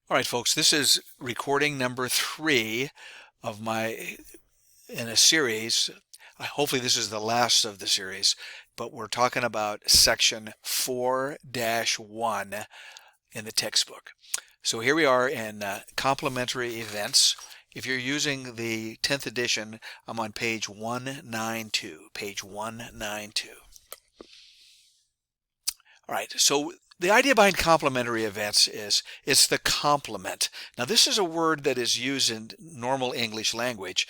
All right, folks, this is recording number 3 of my in a series. Hopefully this is the last of the series, but we're talking about section 4-1 in the textbook. So here we are in complementary events. If you're using the 10th edition, I'm on page 192, page 192. All right, so the idea behind complementary events is it's the complement. Now, this is a word that is used in normal English language,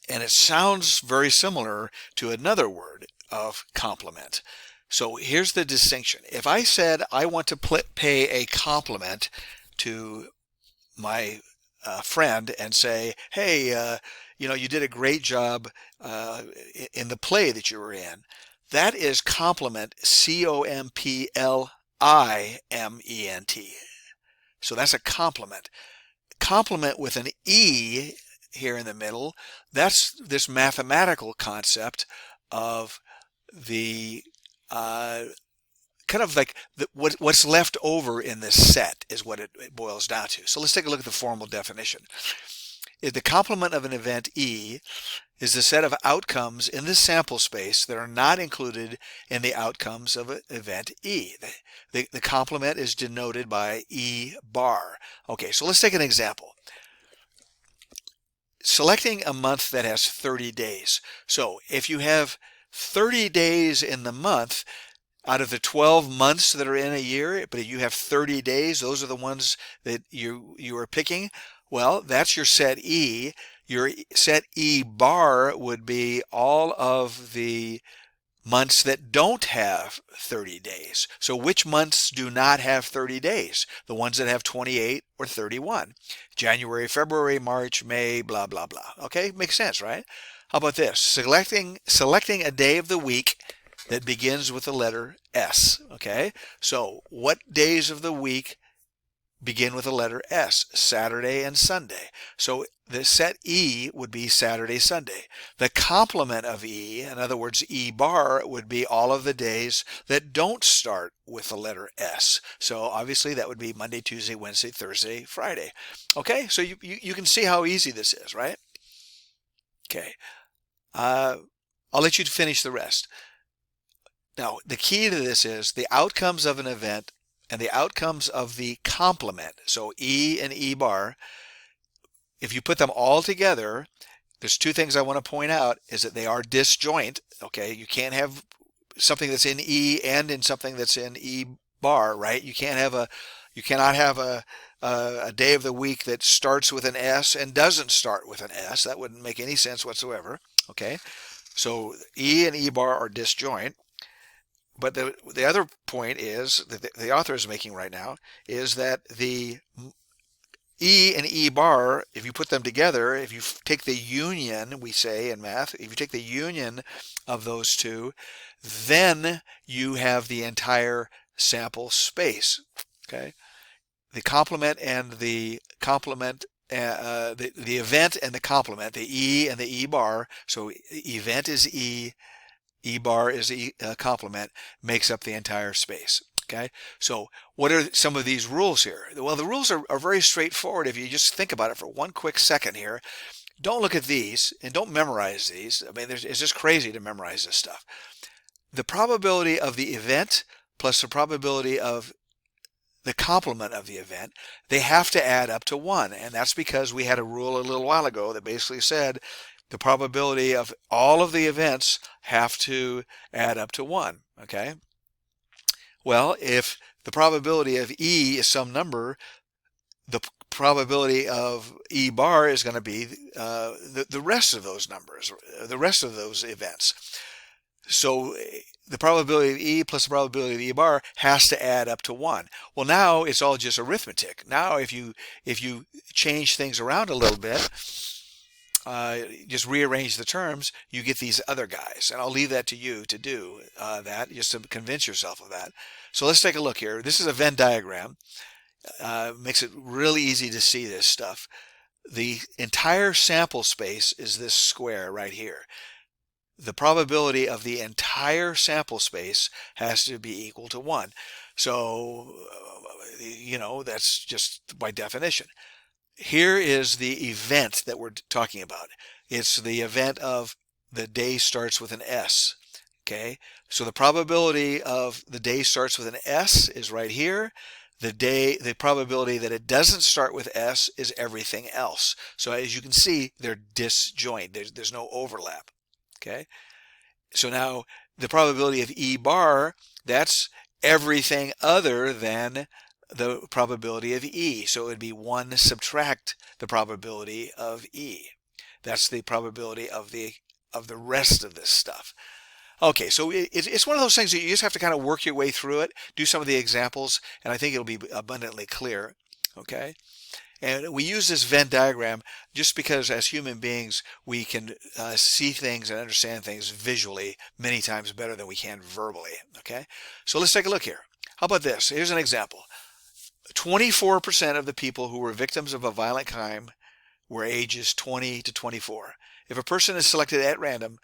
and it sounds very similar to another word of complement. So here's the distinction. If I said I want to pay a compliment to my friend and say, hey, you did a great job in the play that you were in. That is compliment, C-O-M-P-L-I-M-E-N-T. So that's a compliment. Compliment with an E here in the middle, that's this mathematical concept of the kind of like what's left over in this set is what it boils down to. So let's take a look at the formal definition. The complement of an event E is the set of outcomes in the sample space that are not included in the outcomes of event E. The complement is denoted by E bar. Okay, so let's take an example. Selecting a month that has 30 days. So if you have 30 days in the month, out of the 12 months that are in a year, but if you have 30 days, those are the ones that you are picking. Well, that's your set E. Your set E bar would be all of the months that don't have 30 days. So which months do not have 30 days? The ones that have 28 or 31. January, February, March, May, blah, blah, blah. Okay, makes sense, right? How about this? Selecting a day of the week that begins with the letter S. Okay, so what days of the week begin with the letter S? Saturday and Sunday. So the set E would be Saturday, Sunday. The complement of E, in other words, E bar, would be all of the days that don't start with the letter S. So obviously that would be Monday, Tuesday, Wednesday, Thursday, Friday. Okay, so you can see how easy this is, right? Okay, I'll let you finish the rest. Now, the key to this is the outcomes of an event and the outcomes of the complement, so E and E bar. If you put them all together, there's two things I want to point out is that they are disjoint. Okay, you can't have something that's in E and in something that's in E bar, right? You cannot have a day of the week that starts with an S and doesn't start with an S. That wouldn't make any sense whatsoever. Okay, so E and E bar are disjoint. But the other point is that the author is making right now is that the E and E bar, if you put them together, if you take the union, we say in math, if you take the union of those two, then you have the entire sample space. Okay, the complement and the complement, the event and the complement, the E and the E bar. So event is E. E bar is E complement, makes up the entire space. Okay, so what are some of these rules here? Well, the rules are very straightforward if you just think about it for one quick second here. Don't look at these and don't memorize these. I mean, it's just crazy to memorize this stuff. The probability of the event plus the probability of the complement of the event, they have to add up to 1. And that's because we had a rule a little while ago that basically said the probability of all of the events have to add up to 1. Okay? Well, if the probability of E is some number, the probability of E bar is going to be the rest of those numbers, the rest of those events. So the probability of E plus the probability of E bar has to add up to 1. Well, now it's all just arithmetic. Now if you change things around a little bit, just rearrange the terms, you get these other guys. And I'll leave that to you to do that, just to convince yourself of that. So let's take a look here. This is a Venn diagram. Makes it really easy to see this stuff. The entire sample space is this square right here. The probability of the entire sample space has to be equal to 1. So that's just by definition. Here is the event that we're talking about. It's the event of the day starts with an S. Okay, so the probability of the day starts with an S is right here. The probability that it doesn't start with S is everything else. So as you can see, they're disjoint. There's no overlap. Okay, so now the probability of E bar, that's everything other than the probability of E. So it would be 1 subtract the probability of E. That's the probability of the rest of this stuff. Okay, so it's one of those things that you just have to kind of work your way through it, do some of the examples, and I think it'll be abundantly clear. Okay, and we use this Venn diagram just because as human beings we can see things and understand things visually many times better than we can verbally. Okay, so let's take a look here. How about this? Here's an example. 24% of the people who were victims of a violent crime were ages 20 to 24. If a person is selected at random,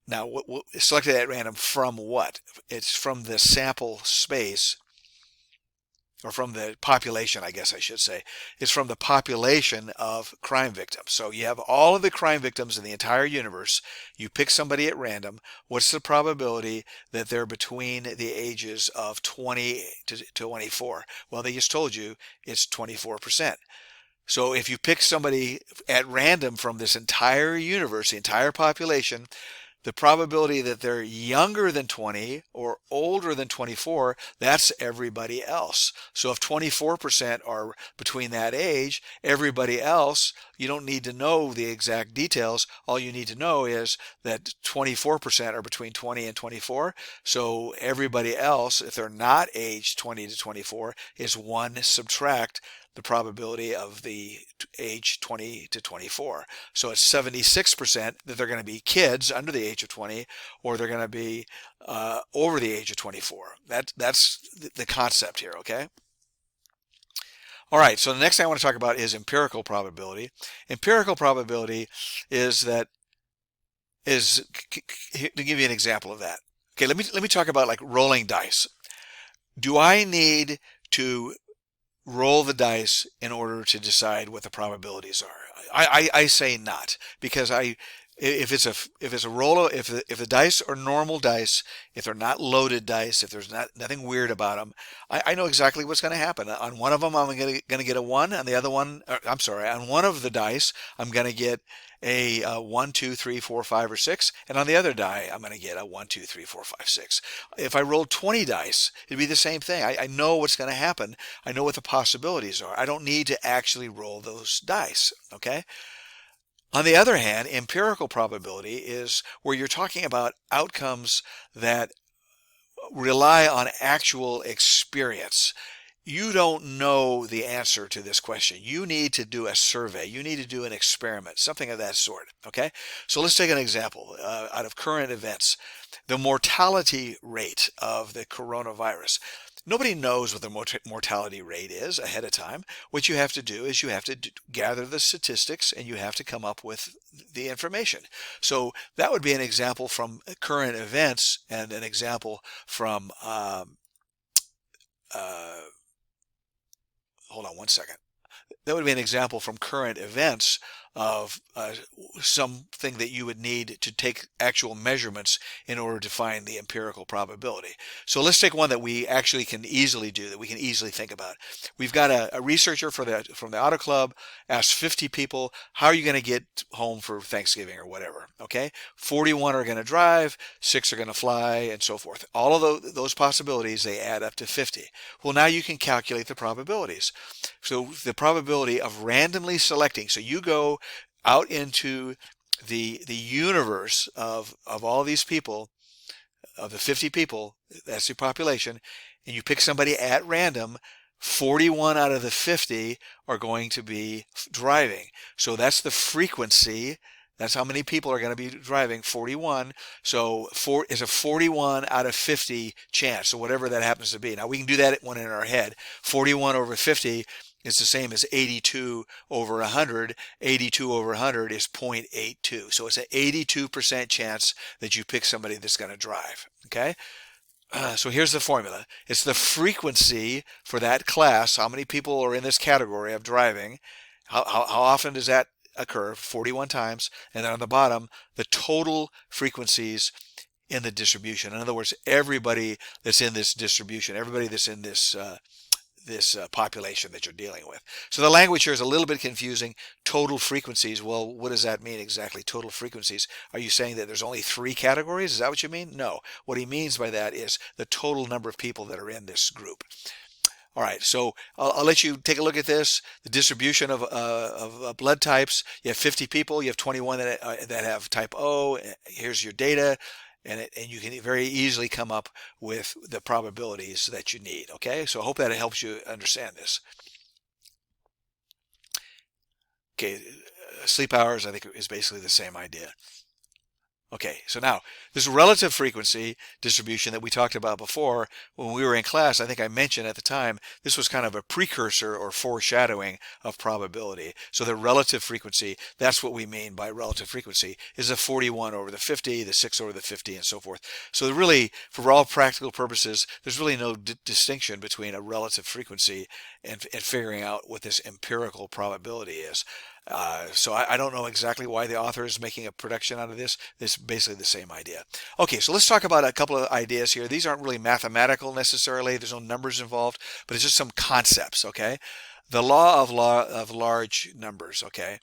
now selected at random from what? It's from the sample space, or from the population, I guess I should say. It's from the population of crime victims. So you have all of the crime victims in the entire universe. You pick somebody at random. What's the probability that they're between the ages of 20 to 24? Well, they just told you it's 24%. So if you pick somebody at random from this entire universe, the entire population, the probability that they're younger than 20 or older than 24, that's everybody else. So if 24% are between that age, everybody else, you don't need to know the exact details. All you need to know is that 24% are between 20 and 24. So everybody else, if they're not aged 20 to 24, is 1 subtract the probability of the age 20 to 24. So it's 76% that they're going to be kids under the age of 20, or they're going to be over the age of 24. That's the concept here, okay? All right, so the next thing I want to talk about is empirical probability. Empirical probability is to give you an example of that. Okay, let me talk about like rolling dice. Do I need to roll the dice in order to decide what the probabilities are? I say not, because if the dice are normal dice, if they're not loaded dice, if there's nothing weird about them, I know exactly what's going to happen. On one of them, I'm going to get a 1. On the other one, on one of the dice, I'm going to get a 1, 2, 3, 4, 5, or 6, and on the other die, I'm going to get a 1, 2, 3, 4, 5, 6. If I rolled 20 dice, it'd be the same thing. I know what's going to happen. I know what the possibilities are. I don't need to actually roll those dice, okay? On the other hand, empirical probability is where you're talking about outcomes that rely on actual experience. You don't know the answer to this question. You need to do a survey. You need to do an experiment, something of that sort. Okay? So let's take an example out of current events. The mortality rate of the coronavirus. Nobody knows what the mortality rate is ahead of time. What you have to do is you have to gather the statistics and you have to come up with the information. So that would be an example from current events and an example from hold on one second. That would be an example from current events of something that you would need to take actual measurements in order to find the empirical probability. So let's take one that we actually can easily do, that we can easily think about. We've got a researcher from the Auto Club asked 50 people, how are you going to get home for Thanksgiving or whatever? Okay, 41 are going to drive, 6 are going to fly, and so forth. All of those possibilities, they add up to 50. Well, now you can calculate the probabilities. So the probability of randomly selecting, so you go out into the universe of all these people, of the 50 people, that's the population, and you pick somebody at random, 41 out of the 50 are going to be driving. So that's the frequency. That's how many people are going to be driving, 41. So is a 41 out of 50 chance. So whatever that happens to be. Now we can do that one in our head. 41 over 50 is the same as 82 over 100. 82 over 100 is 0.82. So it's an 82% chance that you pick somebody that's going to drive. Okay? So here's the formula. It's the frequency for that class. How many people are in this category of driving? How often does that occur? 41 times. And then on the bottom, the total frequencies in the distribution. In other words, everybody that's in this distribution, everybody that's in this population that you're dealing with. So the language here is a little bit confusing. Total frequencies. Well, what does that mean exactly? Total frequencies. Are you saying that there's only 3 categories? Is that what you mean? No. What he means by that is the total number of people that are in this group. All right, so I'll let you take a look at this. The distribution of blood types. You have 50 people. You have 21 that have type O. Here's your data. And you can very easily come up with the probabilities that you need. Okay, so I hope that it helps you understand this. Okay, sleep hours I think is basically the same idea. Okay, so now this relative frequency distribution that we talked about before when we were in class, I think I mentioned at the time, this was kind of a precursor or foreshadowing of probability. So the relative frequency, that's what we mean by relative frequency, is the 41 over the 50, the 6 over the 50, and so forth. So really, for all practical purposes, there's really no distinction between a relative frequency and figuring out what this empirical probability is. So I don't know exactly why the author is making a production out of this. It's basically the same idea. Okay, so let's talk about a couple of ideas here. These aren't really mathematical necessarily. There's no numbers involved, but it's just some concepts, okay? The law of large numbers, okay?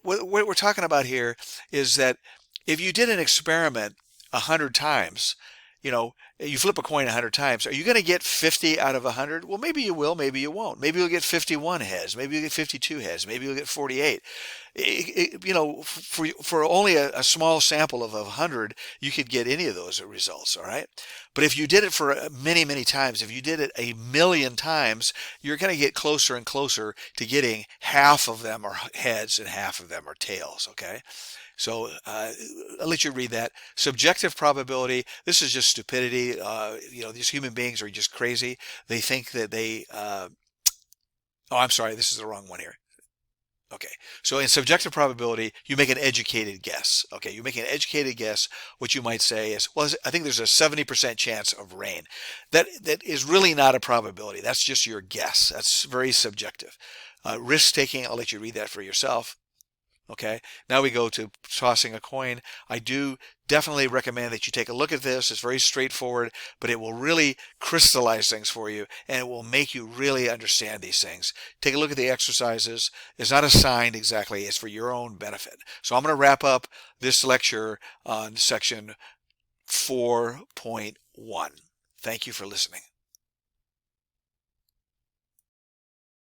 What we're talking about here is that if you did an experiment 100 times, you flip a coin 100 times. Are you going to get 50 out of 100? Well, maybe you will, maybe you won't. Maybe you'll get 51 heads. Maybe you'll get 52 heads. Maybe you'll get 48. For only a small sample of 100, you could get any of those results, all right? But if you did it for many, many times, if you did it 1,000,000 times, you're going to get closer and closer to getting half of them are heads and half of them are tails, okay? So I'll let you read that. Subjective probability, this is just stupidity. These human beings are just crazy. They think that oh, I'm sorry, this is the wrong one here. Okay, so in subjective probability, you make an educated guess. Okay, you make an educated guess. What you might say is, well, I think there's a 70% chance of rain. That is really not a probability. That's just your guess. That's very subjective. Risk taking, I'll let you read that for yourself. Okay, now we go to tossing a coin. I do definitely recommend that you take a look at this. It's very straightforward, but it will really crystallize things for you and it will make you really understand these things. Take a look at the exercises. It's not assigned exactly, it's for your own benefit. So I'm going to wrap up this lecture on section 4.1. Thank you for listening.